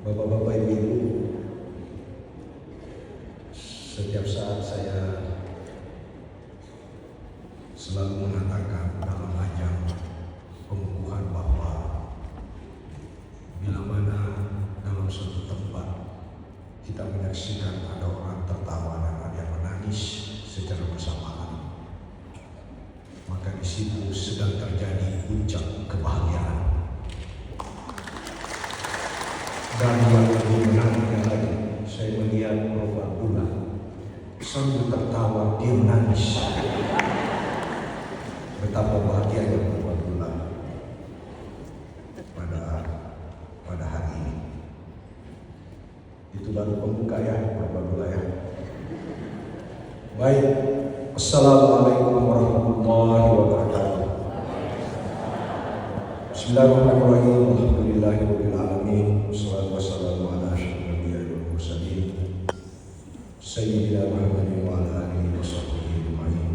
Bapak-bapak, ibu-ibu, setiap saat saya selalu mengatakan dalam ajang pengukuhan bahwa bila mana dalam suatu tempat kita menyaksikan ada orang tertawa dan ada yang menangis secara bersamaan, maka di situ sedang terjadi puncak kebahagiaan. Dan yang lebih menariknya lagi, saya melihat Prof. Abdullah sambil tertawa dia menangis. Betapa bahagianya Prof. Abdullah pada hari ini. Itu baru pembuka ya Prof. Abdullah ya. Baik, Assalamualaikum warahmatullahi wabarakatuh. Bismillahirrahmanirrahim. Alhamdulillahirabbil alamin. Wassalatu wassalamu ala asyrofil anbiya'i wal mursalin sayyidina Muhammadin wa ala alihi washabbihi ajma'in.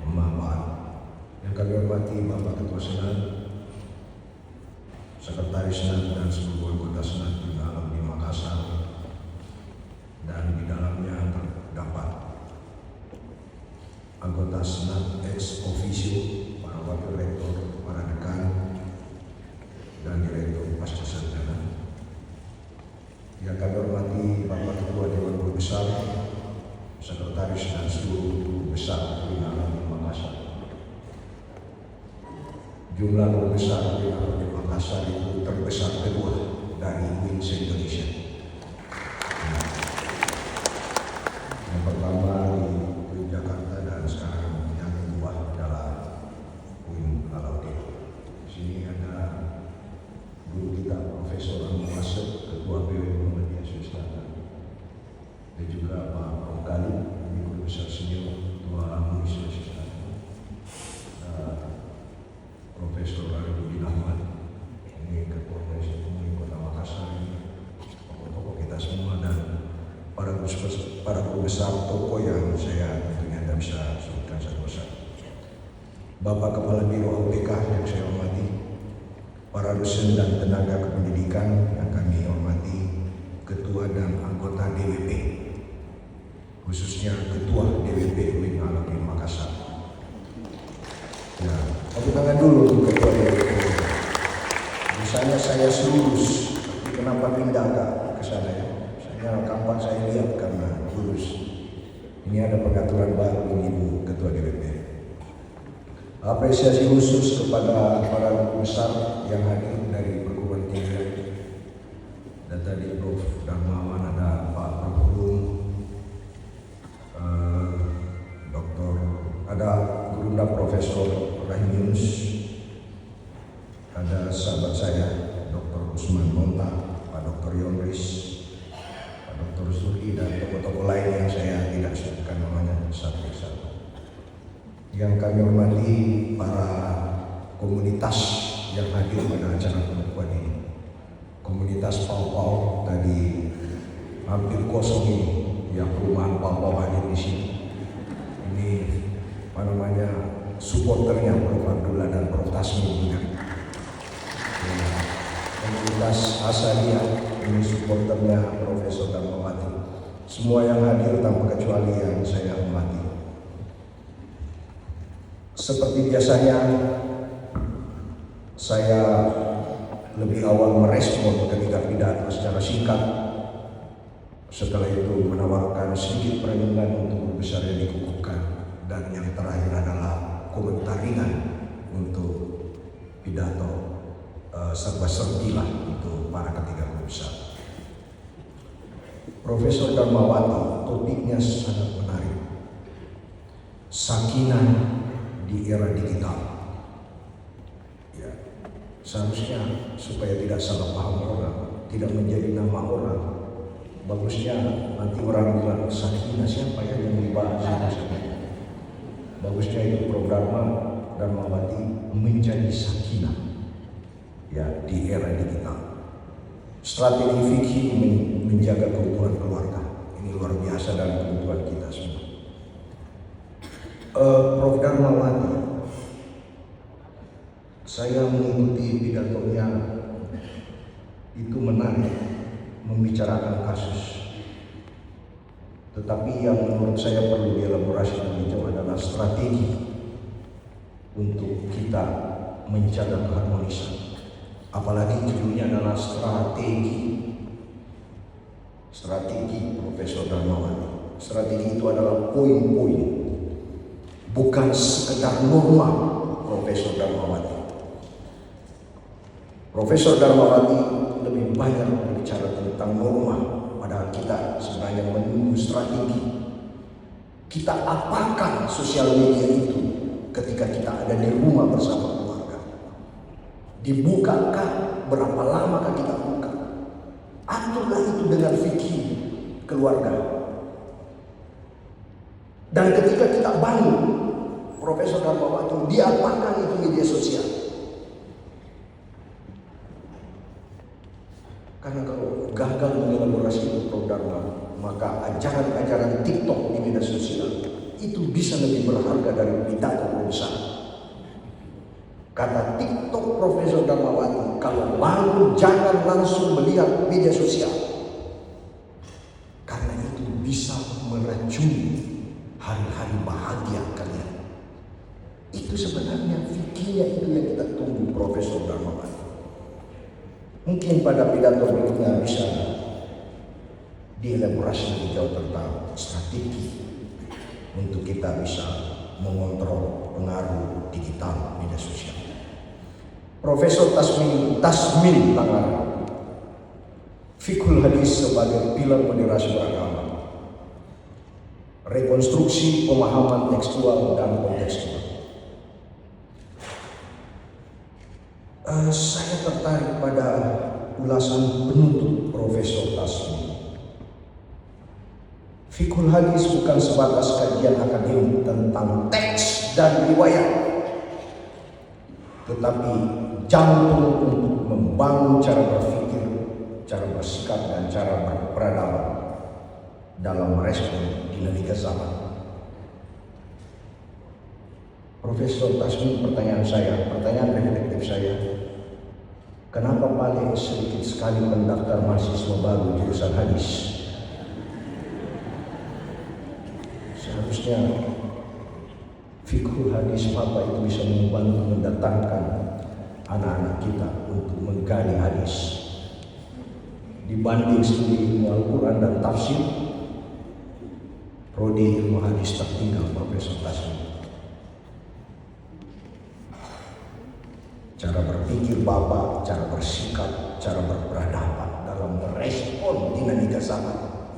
Amma ba'd. Yang kami hormati Bapak Ketua Senat, Sekretaris Senat dan seluruh anggota Senat di alam di Makassar, dan di dalamnya terdapat anggota Senat ex officio, para wakil rektor, para dekan, dan direktur pasca sarjana. Yang kami hormati Bapak Ketua Dewan Guru Besar, Sekretaris dan seluruh guru besar di alam di Makassar. Jumlah guru besar di alam di Makassar itu terbesar kedua dari UIN se-Indonesia. Yang pertama di UIN Jakarta dan sekarang yang kedua adalah UIN Alauddin. Di sini ada guru kita Profesor Anwar Asep, Ketua BW Muhammadiyah Sulawesi Selatan, dan juga Pak Prof. Khalid, guru besar senior Ketua MUI Sulawesi Selatan, Profesor Arifudin Ahmad, ini Ketua Komisi MUI Kota Makassar, ini tokoh-tokoh kita semua, dan para guru besar tokoh yang saya tentunya tidak bisa sebutkan satu-satu. Bapak Kepala Biro AUPK yang saya hormati, para dosen dan tenaga kependidikan yang kami hormati, ketua dan anggota DWP, khususnya ketua DWP UIN Alauddin Makassar. Ya, tepuk tangan dulu untuk ketua DWP. Misalnya saya lulus, kenapa pindah ke sana ya? Saya kapan saya lihat karena lulus. Ini ada pengaturan baru ini Bu Ketua DWP. Apresiasi khusus kepada para guru besar yang hadir dari perguruan tinggi. Dan tadi Prof. Darmawan, ada Pak Prof. Doktor, ada Gurunda Profesor Rahim Yunus, ada sahabat saya Dr. Usman Monta, Pak Dr. Yonris, Pak Dr. Zuri, dan tokoh-tokoh lain yang saya tidak sebutkan namanya satu persatu. Yang kami hormati para komunitas yang hadir pada acara pengukuhan ini. Komunitas Pau-Pau tadi hampir kosong ini, yang perumahan Pau-Pau hadir di sini. Ini apa namanya, supporternya Prof. Abdullah dan Prof. Tasmi juga. Ya, komunitas Asalia ini supporternya Profesor Darmawati. Semua yang hadir tanpa kecuali yang saya hormati. Seperti biasanya, saya lebih awal merespon ketika pidato secara singkat. Setelah itu menawarkan sedikit perenungan untuk guru besar yang dikukuhkan, dan yang terakhir adalah komentar ringan untuk pidato serba serbilah untuk para ketiga guru besar. Profesor Darmawati, topiknya sangat menarik. Sakinah di era digital. Ya, seharusnya supaya tidak salah paham orang, tidak menjadi nama orang. Bagusnya nanti orang bilang Sakinah siapa ya yang dibahas itu. Bagusnya itu program Darmawati menjadi Sakinah ya di era digital. Strategi fikih menjaga keutuhan keluarga. Ini luar biasa dalam kebutuhan kita semua. Prof. Darmawati, saya mengikuti pidatonya itu menarik. membicarakan kasus. Tetapi yang menurut saya perlu dielaborasi lebih jauh adalah strategi untuk kita menjaga keharmonisan. Apalagi judulnya adalah strategi Profesor Darmawati. Strategi itu adalah poin-poin, bukan sekedar norma Profesor Darmawati. Profesor Darmawati lebih banyak berbicara tentang norma, padahal kita sebenarnya menunggu strategi. Kita apakan sosial media itu ketika kita ada di rumah bersama keluarga? Dibukakah? Berapa lamakah kita buka? Aturlah itu dengan fikih keluarga. Dan ketika kita bangun, Profesor Darmawati, diapakan itu media sosial? Karena kalau gagal mengelaborasi itu program, maka ajaran-ajaran TikTok di media sosial itu bisa lebih berharga dari pidato perusahaan. Kata TikTok Profesor Darmawati, kalau bangun jangan langsung melihat media sosial, karena itu bisa meracuni hari-hari bahagia kalian. Itu sebenarnya fikirnya itu yang kita tunggu Profesor Darmawati. Mungkin pada pidato berikutnya bisa dielaborasi lebih jauh tentang strategi untuk kita bisa mengontrol pengaruh digital media sosial. Profesor Tasmin Tangan, Fiqhul Hadis sebagai pilar moderasi beragama, rekonstruksi pemahaman tekstual dan kontekstual. Saya tertarik pada ulasan penutup Profesor Tasmin. Fiqhul Hadis bukan sebatas kajian akademik tentang teks dan riwayat, tetapi jantung untuk membangun cara berpikir, cara bersikap, dan cara berperadaban dalam merespon dinamika zaman. Profesor Tasmin, pertanyaan reflektif saya, kenapa paling sedikit sekali mendaftar mahasiswa baru jurusan hadis? Seharusnya Fiqhul Hadis Bapak itu bisa membantu mendatangkan anak-anak kita untuk menggali hadis. Dibanding studi ilmu Al-Quran dan tafsir, prodi ilmu hadis tertinggal Profesor Tasmin. Cara berpikir Bapak, cara bersikap, cara berperadaban dalam merespon dinamika zaman.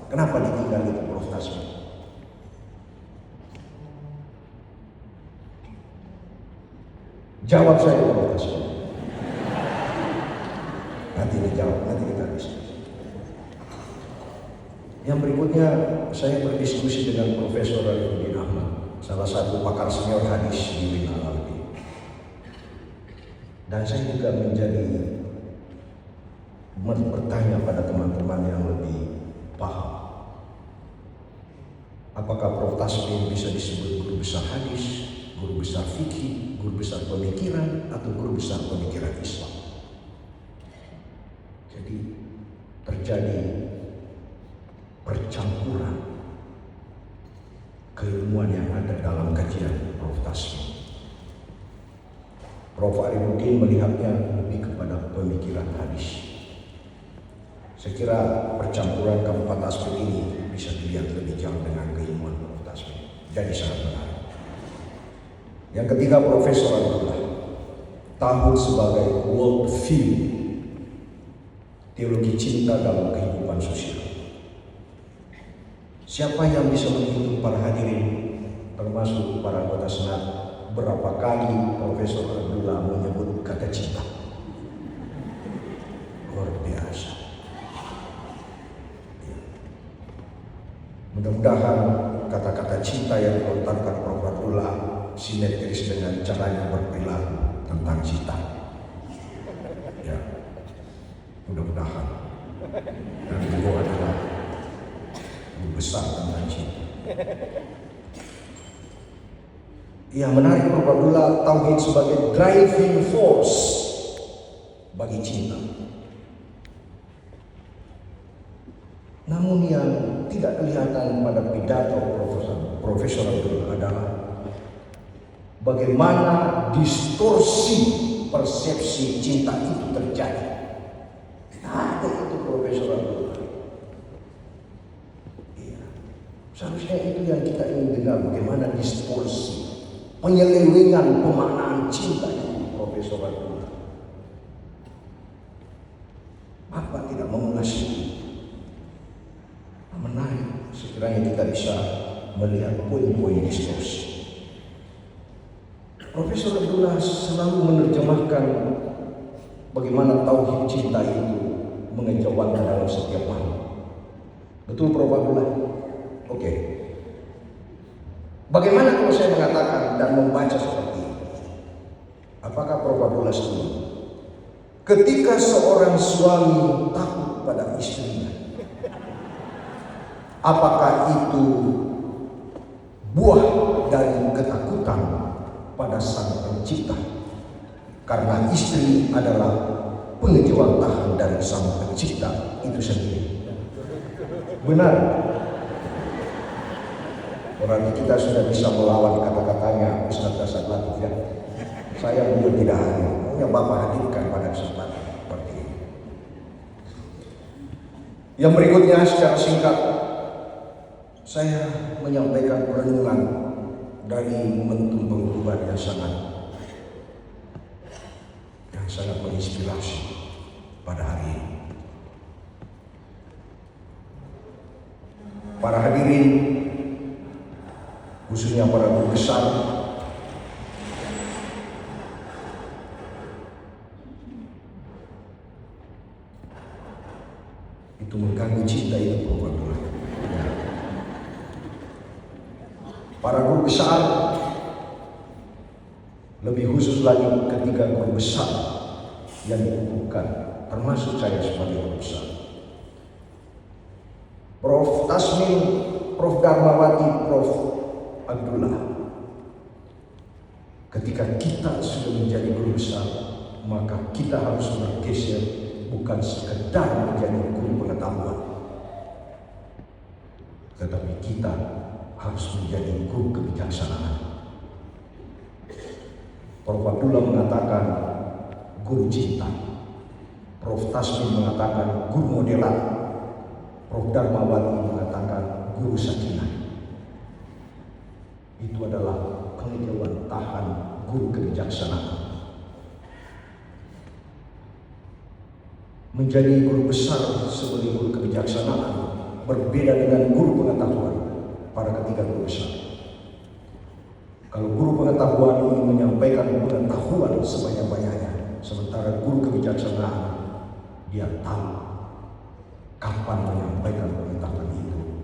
Kenapa ditinggal itu Prof. Tasmin? Jawab saya Prof. Tasmin. Nanti dijawab, nanti kita diskusi. Yang berikutnya saya berdiskusi dengan Profesor Arifudin Ahmad, salah satu pakar senior hadis di UIN Al-Albi. Dan saya juga bertanya pada teman-teman yang lebih paham. Apakah Prof. Tasmin bisa disebut guru besar hadis, guru besar fikih, guru besar pemikiran, atau guru besar pemikiran Islam? Jadi terjadi percampuran keilmuan yang ada dalam kajian Prof. Tasmin. Prof. Arifudin melihatnya lebih kepada pemikiran hadis. Saya kira percampuran keempat aspek ini bisa dilihat lebih jauh dengan keilmuan Prof. Tasmin. Jadi sangat menarik. Yang ketiga, Profesor Abdullah, tahun sebagai world view, teologi cinta dalam kehidupan sosial. Siapa yang bisa menghitung para hadirin, termasuk para anggota senat, berapa kali Profesor Abdullah menyebut kata cinta? Luar biasa. Mudah-mudahan kata-kata cinta yang dilontarkan Prof. Abdullah simetris dengan caranya berperilaku tentang cinta. Ya, mudah-mudahan. Dan beliau adalah guru besar tentang cinta. Yang menarik Prof. Abdullah, tauhid sebagai driving force bagi cinta. Namun yang tidak kelihatan pada pidato Profesor Abdul adalah bagaimana distorsi persepsi cinta itu terjadi. Ada itu Profesor Abdul. Iya. Seharusnya itu yang kita ingin dengar, bagaimana distorsi, penyelewengan pemaknaan cinta itu Profesor Abdul. Bapak tidak mengulas itu. Menarik sekiranya kita bisa melihat poin-poin distorsi. Profesor Abdullah selalu menerjemahkan bagaimana tauhid cinta itu mengejawantkan dalam setiap hal. Betul Prof Abdullah? Oke. Bagaimana kalau saya mengatakan dan membaca seperti ini? Apakah Prof Abdullah setuju? Ketika seorang suami takut pada istrinya, apakah itu buah dari ketakutan pada Sang Pencipta? Karena istri adalah pengejawantahan dari Sang Pencipta itu sendiri. Benar. Berarti kita sudah bisa melawan kata-katanya Ustaz Asad Latif ya. Saya belum tidak hanya Bapak hadirkan pada kesempatan seperti ini. Yang berikutnya secara singkat saya menyampaikan perenungan dari momentum penghukuman yang sangat menginspirasi pada hari ini. Para hadirin, khususnya para guru besar, itu mengganggu cinta itu Prof. Para guru besar, lebih khusus lagi ketika guru besar yang dikukuhkan, termasuk saya sebagai guru besar. Prof. Tasmin, Prof. Darmawati, Prof. Abdullah. Ketika kita sudah menjadi guru besar, maka kita harus bergeser bukan sekedar menjadi guru pengetahuan, tetapi kita harus menjadi guru kebijaksanaan. Prof. Abdullah mengatakan guru cinta, Prof. Tasmin mengatakan guru modelan, Prof. Darmawati mengatakan guru sakinah. Itu adalah pengejawantahan guru kebijaksanaan. Menjadi guru besar sebagai guru kebijaksanaan berbeda dengan guru pengetahuan pada ketiga guru besar. Kalau guru pengetahuan ingin menyampaikan pengetahuan sebanyak-banyaknya, sementara guru kebijaksanaan dia tahu kapan menyampaikan pengetahuan itu,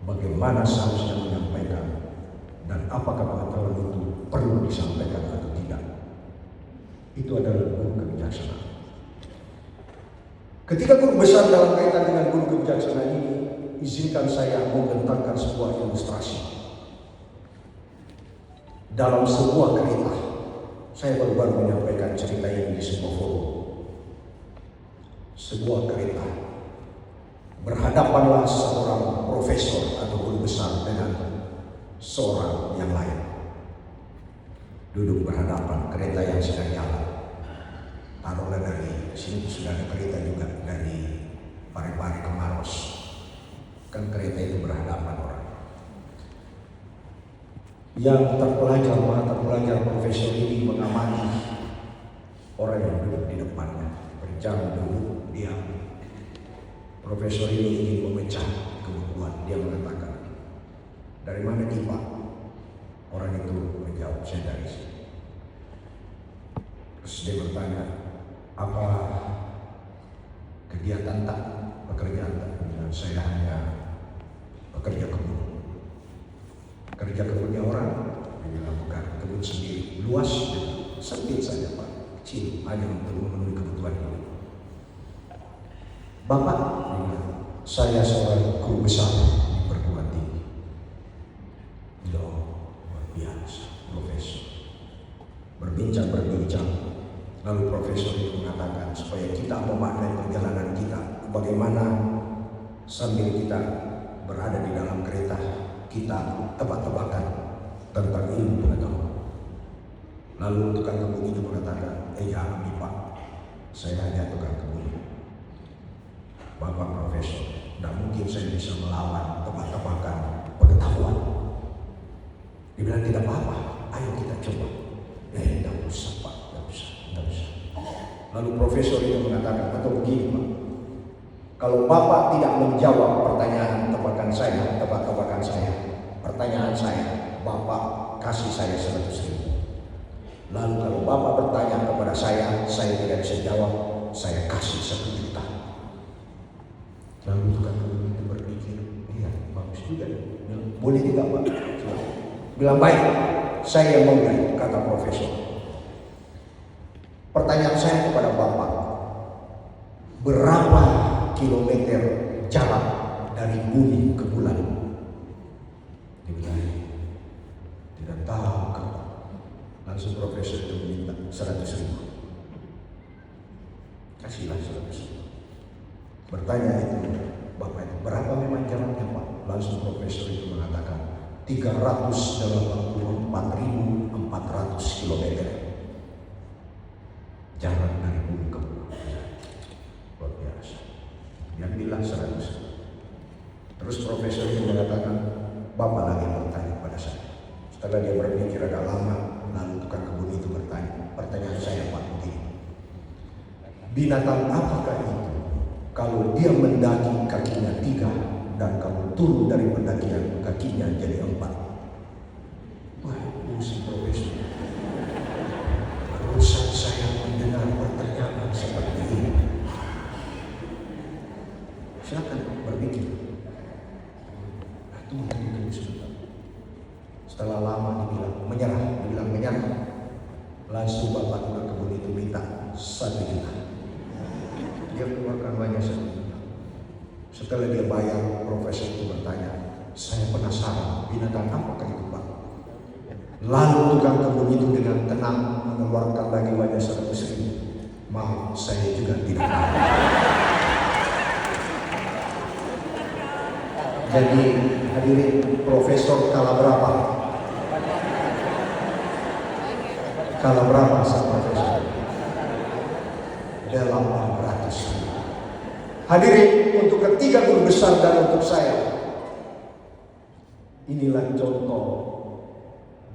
bagaimana seharusnya menyampaikan, dan apakah pengetahuan itu perlu disampaikan atau tidak. Itu adalah guru kebijaksanaan. Ketika guru besar dalam kaitan dengan guru kebijaksanaan ini, izinkan saya membentangkan sebuah ilustrasi. Dalam sebuah kereta, saya baru-baru menyampaikan cerita ini di sebuah forum. Sebuah kereta, berhadapanlah seorang profesor atau guru besar dengan seorang yang lain. Duduk berhadapan, kereta yang sedang jalan. Taruhlah dari sini sudah ada kereta juga dari Parepare ke Maros. Kan kereta itu berhadapan orang. Yang terpelajar profesor ini mengamati orang yang duduk di depannya, berjam duduk diam. Profesor ini ingin memecah kebukuan. Dia mengatakan, "Dari mana Pak?" Orang itu menjawab, "Saya dari sini." Terus dia bertanya, "Apa kegiatan tak? Pekerjaan tak?" Dan "Saya hanya pekerja kebun." "Kerja kebunnya orang?" Dia bilang, "Bukan, kebun sendiri, luas, sempit saja Pak, kecil, hanya untuk memenuhi kebutuhan hidup." "Bapak," dia bilang, "saya seorang guru besar di perguruan tinggi." Loh, luar biasa, profesor. Berbincang, lalu profesor itu mengatakan supaya kita memaknai perjalanan kita, bagaimana Sambil kita berada di dalam kereta, kita tebak-tebakan tentang ilmu pengetahuan. Lalu tukang kebun itu mengatakan, jangan nih Pak, saya hanya tukang kebun. Bapak profesor, tidak mungkin saya bisa melawan tebak-tebakan pengetahuan. Dia bilang, tidak apa-apa, ayo kita coba. Tidak usah Pak, tidak usah. Lalu profesor itu mengatakan, atau begini Pak, kalau Bapak tidak menjawab pertanyaan tebak-tebakan saya, pertanyaan saya, Bapak kasih saya 100.000. Lalu kalau Bapak bertanya kepada saya tidak bisa jawab, saya kasih 1 juta. Lalu tukang kebun itu berpikir, iya bagus juga. Boleh tidak Pak? Bilang baik, saya yang mulai, kata profesor. Pertanyaan saya kepada Bapak, berapa kilometer jarak dari bumi ke bulan? Dia bilang, tidak tahu Kak. Langsung profesor itu minta 100.000. Kasihlah 100.000. Bertanya itu Bapak itu, berapa memang jaraknya Pak? Langsung profesor itu mengatakan 384.400 kilometer jarak dari bumi ke bulan. Luar biasa. Yang bilang 100. Terus profesor itu mengatakan, Bapak lagi bertanya pada saya. Setelah dia berpikir agak lama, lalu tukang kebun itu bertanya, pertanyaan saya Pak begini, binatang apakah itu kalau dia mendaki kakinya 3 dan kalau turun dari pendakian kakinya jadi 4? Wah, pusing profesor. Barusan saya mendengar pertanyaan seperti ini. Silakan berpikir. Tunggu sebentar. Setelah lama dibilang menyerah. Langsung Bapak tukang kebun itu minta 1 juta. Dia keluarkan banyak 1 juta. Setelah dia bayar, profesor itu bertanya, saya penasaran binatang apakah itu Pak? Lalu tukang kebun itu dengan tenang mengeluarkan lagi banyak 100.000. Maaf, saya juga tidak tahu. Jadi hadirin, profesor kalah berapa? Kalah berapa sama profesor? 800.000. Hadirin, untuk ketiga guru besar dan untuk saya, inilah contoh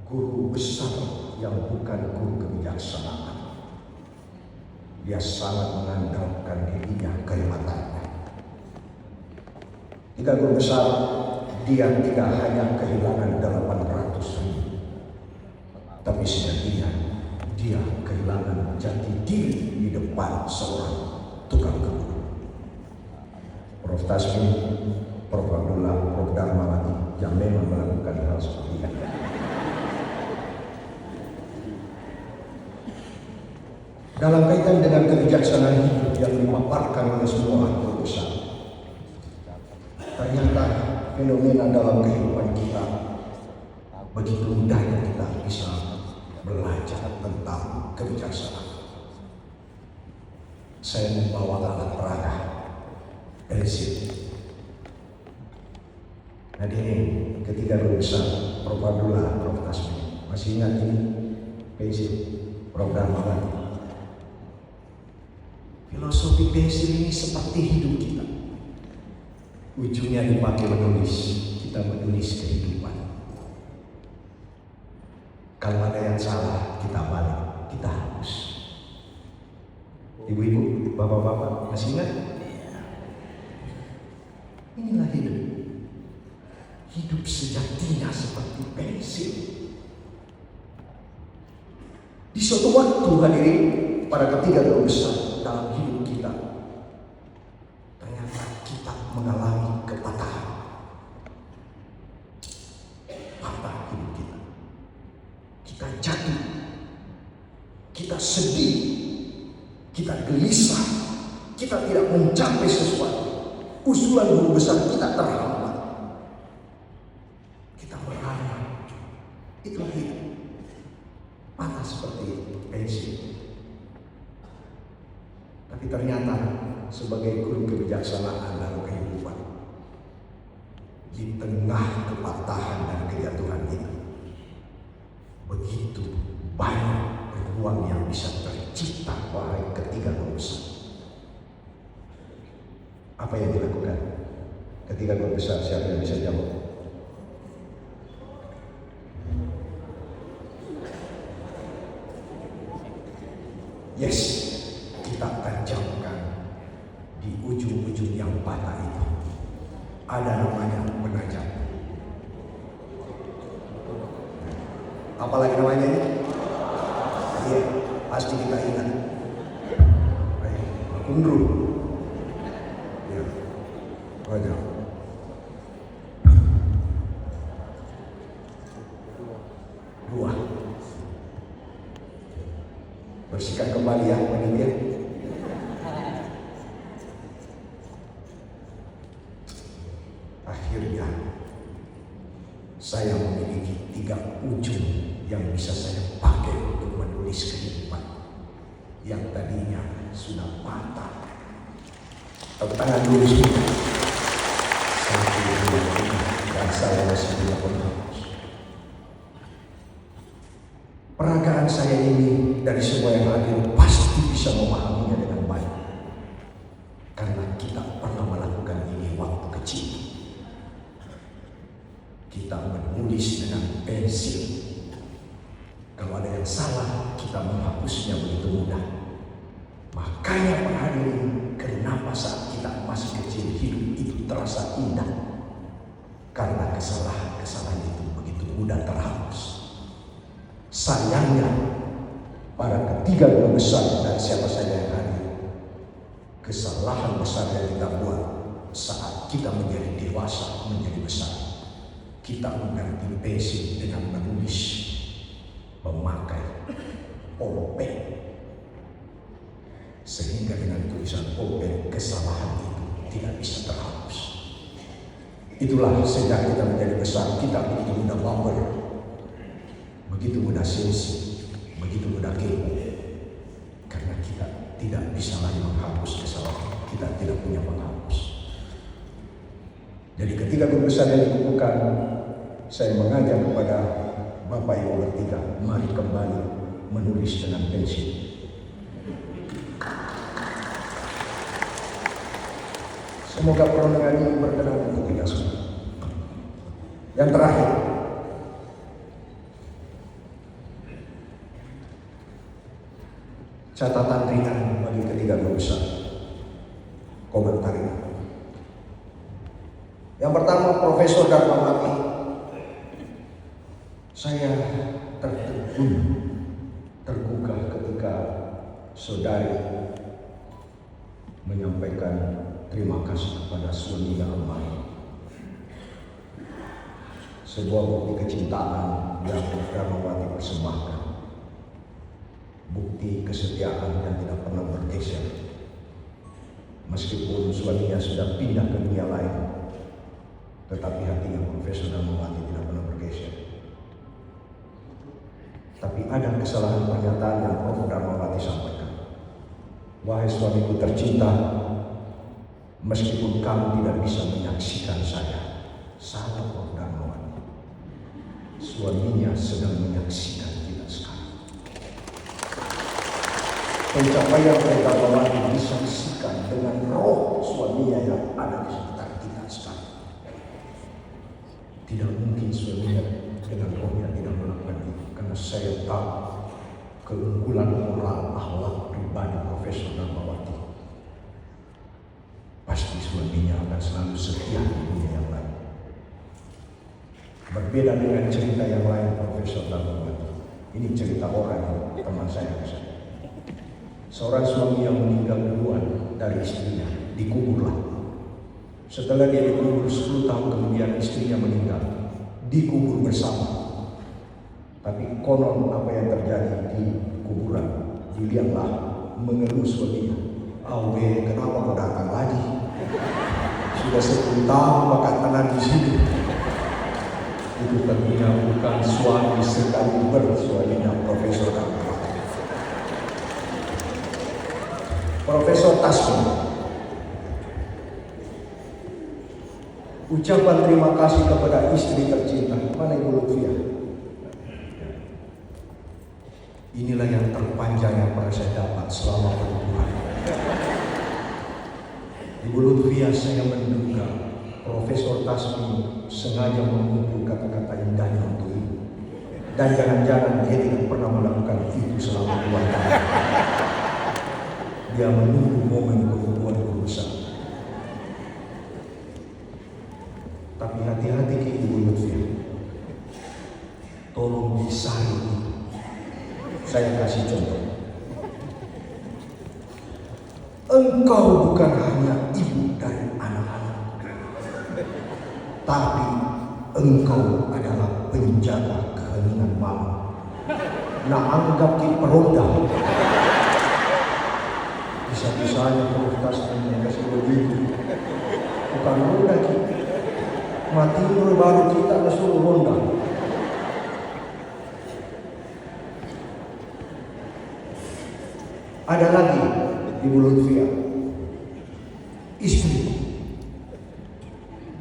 guru besar yang bukan guru kebijaksanaan. Dia sangat mengandalkan dirinya, kehematannya. Tiga guru besar, dia tidak hanya kehilangan 800.000, tapi sejatinya dia kehilangan jati diri di depan seorang tukang kebun. Prof. Tasmi, Prof. Abdullah, Prof. Darmawati yang memang melakukan hal seperti ini. Dalam kaitan dengan kebijaksanaan hidup yang dipaparkan oleh semua guru besar, ternyata fenomena dalam kehidupan kita begitu mudahnya kita bisa belajar tentang kebijaksanaan. Saya membawa alat peraga prinsip. Hadirin, ketiga guru besar, Prof. Abdullah, Prof. Tasmi, masih ingat ini prinsip Prof. Darmawati? Filosofi pensil ini seperti hidup kita. Ujungnya dipakai menulis, kita menulis kehidupan. Kalau ada yang salah, kita balik, kita hapus. Ibu-ibu, bapak-bapak, masih ingat? Inilah hidup. Hidup sejatinya seperti pensil. Di suatu waktu, hadirin, para ketiga guru besar dalam hidup kita, ternyata kita mengalami kepatahan. Patah hidup kita. Kita jatuh. Kita sedih. Kita gelisah. Kita tidak mencapai sesuatu. Usulan guru besar kita terhambat. Kita merana. Itulah hidup. Patah seperti pensil. Tapi ternyata sebagai guru kebijaksanaan dalam kehidupan, di tengah kepatahan dan kejatuhan itu, begitu banyak ruang yang bisa tercipta wahai ketiga guru besar. Apa yang dilakukan ketiga guru besar? Siapa yang bisa jawab? Yes, kita tajamkan di ujung-ujung yang patah itu. Ada namanya menajam. Apalagi namanya ini? Iya, pasti kita ingat. Kundru. Ya, banyak. Dua. Bersihkan kembali ya, meninggal. Akhirnya saya memiliki 3 ujung yang bisa saya pakai untuk menulis kehidupan yang tadinya sudah patah. Tepuk tangan dulu semua. 1, 2, 3, dan saya masih tidak menghapus. Peragaan saya ini dari semua yang hadir pasti bisa memahaminya dengan baik, karena kita pernah melakukan ini waktu kecil. Kita menulis dengan pensil. Kalau ada yang salah, kita menghapusnya begitu mudah. Makanya para hadirin, kenapa saat kita masih kecil hidup itu terasa indah? Karena kesalahan-kesalahan itu begitu mudah terhapus. Sayangnya, para ketiga guru besar dan siapa saja yang hadir, kesalahan besar yang kita buat saat kita menjadi dewasa, menjadi besar. Kita mengganti pensil dengan menulis, memakai pulpen, sehingga dengan tulisan pulpen kesalahan itu tidak bisa terhapus. Itulah sejak kita menjadi besar, kita begitu mudah baper, begitu mudah sensi, begitu mudah kepo, karena kita tidak bisa lagi menghapus kesalahan. Kita tidak punya penghapus. Jadi ketika guru besar yang dikukuhkan, saya mengajak kepada Bapak Ibu bertiga, mari kembali menulis dengan pensil. Semoga perundingan ini berkenan untuk kita semua. Yang terakhir, catatan ringan bagi ketiga guru besar. Komentarnya. Yang pertama, Profesor Darmawati, saya tergugah ketika saudari menyampaikan terima kasih kepada suaminya almarhum. Sebuah bukti kecintaan yang Darmawati persembahkan, bukti kesetiaan yang tidak pernah bergeser. Meskipun suaminya sudah pindah ke dunia lain, tetapi hatinya Profesor Darmawati tidak pernah bergeser. Tapi ada kesalahan pernyataan yang Prof. Darmawati sampaikan. Wahai suamiku tercinta, meskipun kamu tidak bisa menyaksikan saya, salah Prof. Darmawati. Suaminya sedang menyaksikan kita sekarang. Pencapaian Prof. Darmawati disaksikan dengan roh suaminya yang ada di sekitar kita sekarang. Tidak mungkin suaminya dengan rohnya tidak melakukan itu, karena saya tahu keunggulan moral akhlak pribadi Profesor Darmawati. Pasti suaminya akan selalu setia di dunia yang lain. Berbeda dengan cerita yang lain Profesor Darmawati. Ini cerita orang teman saya. Seorang suami yang meninggal duluan dari istrinya, dikuburlah. Setelah dia dikubur 10 tahun kemudian istrinya meninggal, dikubur bersama. Tapi konon apa yang terjadi di kuburan, dilihatlah mengeluh suaminya. Awe, kenapa kau datang lagi? Sudah 10 tahun makan tanah di sini. Itu tentunya bukan suami sekaliber suaminya Profesor Darmawati. Profesor Tasmin, Ucapan terima kasih kepada istri tercinta. Mana Ibu Lutfia? Inilah yang terpanjang yang pernah saya dapat selama perhubungan. Ibu Lutfia, saya menduga Profesor Tasmi sengaja mengumpul kata-kata indahnya untuk ibu. Dan jangan-jangan dia tidak pernah melakukan itu selama 2 tahun. Dia menunggu momen perempuan berusaha. Tapi hati-hati ke Ibu Lutfia. Tolong disaring itu. Saya kasih contoh. Engkau bukan hanya ibu dari anak-anak, tapi engkau adalah penjaga keheningan malam. Nah, anggap kita peronda. Bisa-bisanya Prof. yang kasih begitu. Bukan ronda kita. Mati dulu baru kita disuruh ronda. Ada lagi Ibu Lutfia. Istri,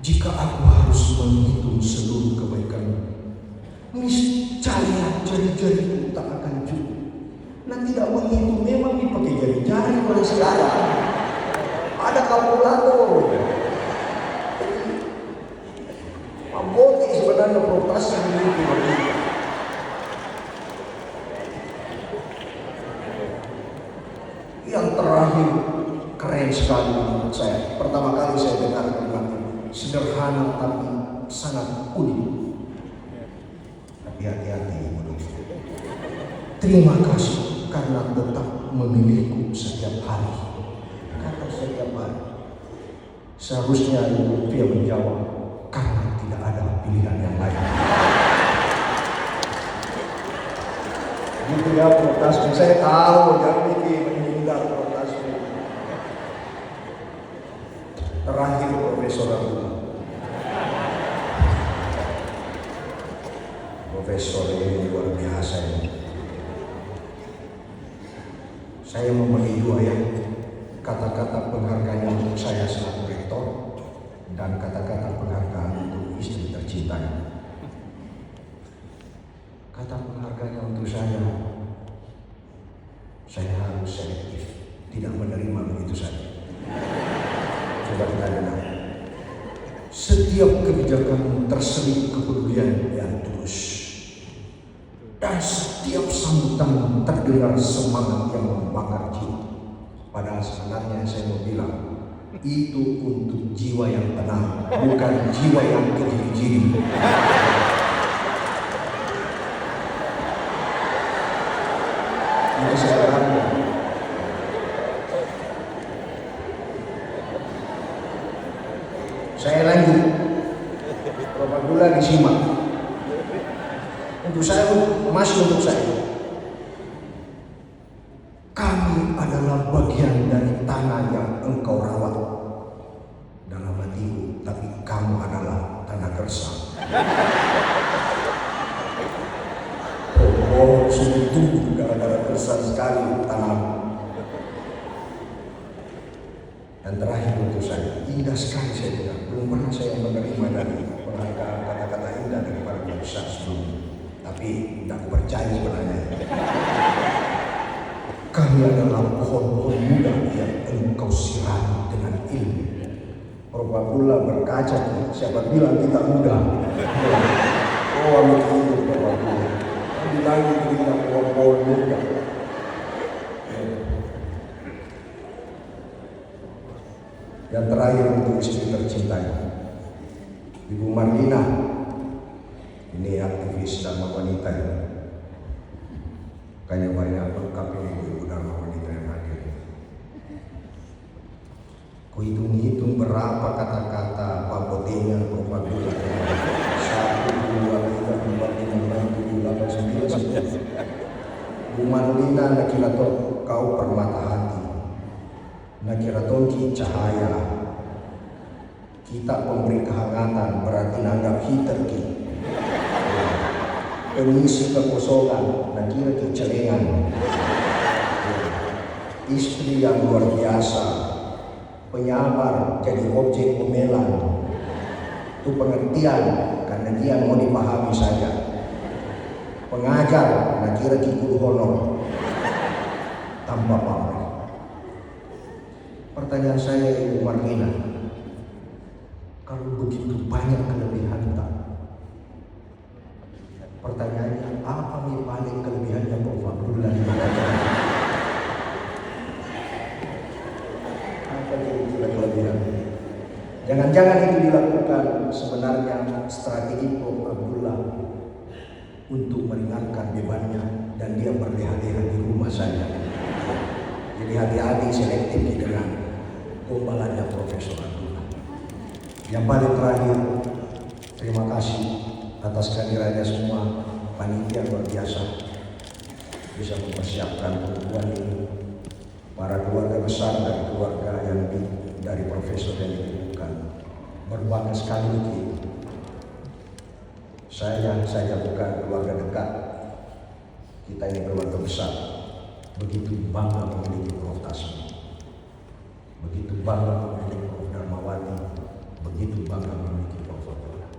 jika aku harus menghitung seluruh kebaikanmu, niscaya jari-jariku tak akan cukup. Nah, tidak menghitung memang dipakai jari-jari oleh sekarang. Ada kalkulator. Maboti sebenarnya protasi itu. Yang terakhir keren sekali menurut saya. Pertama kali saya dengar kalimat ini. Sederhana tapi sangat unik. Tapi hati-hati Ibu Lutfia. Terima kasih karena tetap memilihku setiap hari. Kata setiap hari. Seharusnya Ibu Lutfia menjawab, karena tidak ada pilihan yang lain. Gitu ya Prof. Saya tahu jangan bikin menghindar Prof. Terakhir Profesor Abdullah. Profesor ini luar biasa ini. Saya memilih 2 ya. Kata-kata penghargaan untuk saya selaku rektor dan kata-kata penghargaan untuk istri tercintanya. Kata penghargaannya untuk saya harus selektif, tidak menerima begitu saja. Coba kita dengar. Setiap kebijakan terselip kepedulian yang tulus, dan setiap sambutan terdengar semangat yang membakar jiwa. Padahal sebenarnya saya mau bilang, itu untuk jiwa yang tenang, bukan jiwa yang kejiri-jiri. Ini saya bangga. Saya lanjut. Prof. Abdullah disimak. Untuk saya, masih untuk saya. Kami adalah bagian dari tanah yang engkau rawat dalam hatiku, tapi kamu adalah tanah gersang. Oh, sudah tumbuh gara-gara gersang sekali tanah. Dan terakhir untuk saya, indah sekali saya bilang, belum pernah saya menerima dari penghargaan kata-kata indah dari para besar sebelumnya. Tapi tidak percaya sebenarnya. Kami adalah pohon-pohon muda yang engkau sirami dengan ilmu. Prof. Abdullah berkaca, siapa bilang kita muda? Oh, amat itu Prof. Abdullah. Bilang kita pohon-pohon muda. Yang terakhir untuk istri tercintanya, Ibu Marlina. Ini aktivis Dharma Wanita ini. Kayaknya banyak lengkap ini ibu Dharma Wanita yang hadir. Ku hitung-hitung berapa kata-kata babotnya Prof. Abdullah. 1, 2, 3, 4, 5, 6, 7, 8, 9, 10. Bu Marlina nakirato kau permata hati. Nakirato ki cahaya. Kita pemberi kehangatan berarti nanggap heater ki. Pengisi kekosongan, nakira ki celengan. Istri yang luar biasa, penyabar jadi objek omelan. Itu pengertian karena dia mau dipahami saja. Pengajar karena kira kikul honor tanpa pamrih. Pertanyaan saya Ibu Marlina, kalau begitu banyak kelebihan tak? Pertanyaannya, apa nih paling kelebihannya Prof. Abdullah? Apa kira-kira kelebihan? Jangan-jangan itu dilakukan sebenarnya strategi Prof. Abdullah untuk meringankan bebannya dan dia berleha-leha di rumah saja. Jadi hati-hati selektif dengan gombalannya Profesor Abdullah. Yang paling terakhir, terima kasih atas kehadirannya semua. Panitia luar biasa bisa mempersiapkan pertemuan ini. Para keluarga besar dan keluarga yang dari Profesor yang ditemukan berbangga sekali begitu. Saya bukan keluarga dekat, kita ini keluarga besar. Begitu bangga memiliki Prof. Tasmi, begitu bangga memiliki Prof. Darmawati, begitu bangga memiliki Prof. Abdullah.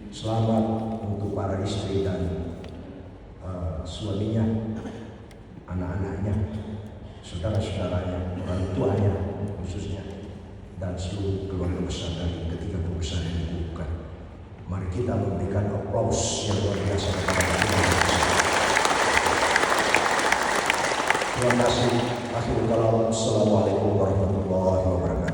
Selamat untuk para istri dan suaminya, anak-anaknya, saudara-saudaranya, orang tuanya khususnya, dan seluruh keluarga besar dari ketiga besar yang dibutuhkan. Mari kita memberikan aplaus yang luar biasa kepada kita. Terima kasih. Akhirul kalam. Assalamualaikum warahmatullahi wabarakatuh.